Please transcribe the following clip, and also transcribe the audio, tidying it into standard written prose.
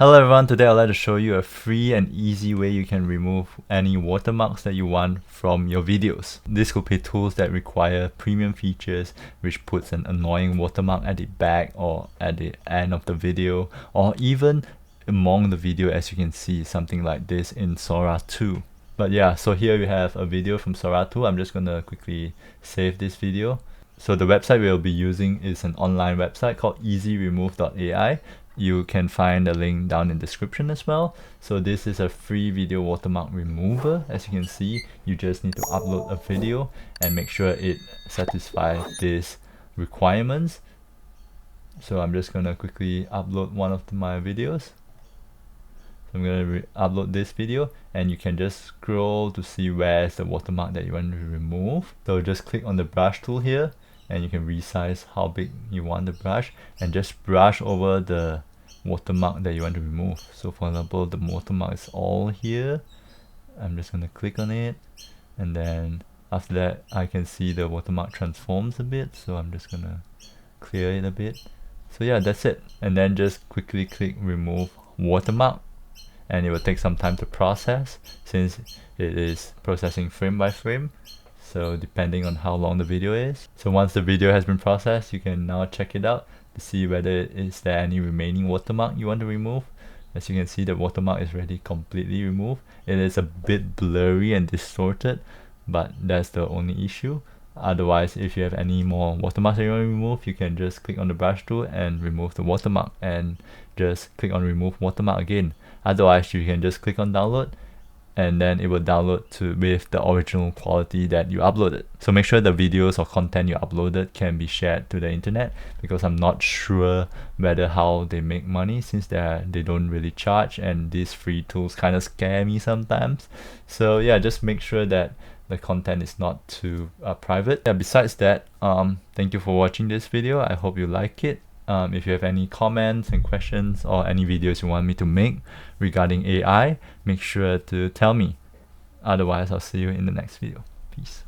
Hello everyone, today I'd like to show you a free and easy way you can remove any watermarks that you want from your videos. This could be tools that require premium features, which puts an annoying watermark at the back or at the end of the video, or even among the video, as you can see, something like this in Sora 2. But yeah, so here we have a video from Sora 2. I'm just gonna quickly save this video. So the website we'll be using is an online website called easyremove.ai. You can find the link down in the description as well. So this is a free video watermark remover. As you can see, you just need to upload a video and make sure it satisfies these requirements. So I'm just gonna quickly upload one of my videos. So I'm gonna upload this video, and you can just scroll to see where's the watermark that you want to remove. So just click on the brush tool here, and you can resize how big you want the brush and just brush over the watermark that you want to remove. So for example, the watermark is all here. I'm just gonna click on it, and then after that I can see the watermark transforms a bit, so I'm just gonna clear it a bit. So yeah, that's it. And then just quickly click remove watermark, and it will take some time to process since it is processing frame by frame, so depending on how long the video is. So once the video has been processed, you can now check it out to see whether is there any remaining watermark you want to remove. As you can see, the watermark is already completely removed. It is a bit blurry and distorted, but that's the only issue. Otherwise, if you have any more watermarks that you want to remove, you can just click on the brush tool and remove the watermark, and just click on remove watermark again. Otherwise, you can just click on download, and then it will download with the original quality that you uploaded. So make sure the videos or content you uploaded can be shared to the internet, because I'm not sure whether how they make money, since they don't really charge, and these free tools kind of scare me sometimes. So yeah, just make sure that the content is not too private. Yeah, besides that, thank you for watching this video. I hope you like it. If you have any comments and questions or any videos you want me to make regarding AI, make sure to tell me. Otherwise, I'll see you in the next video. Peace.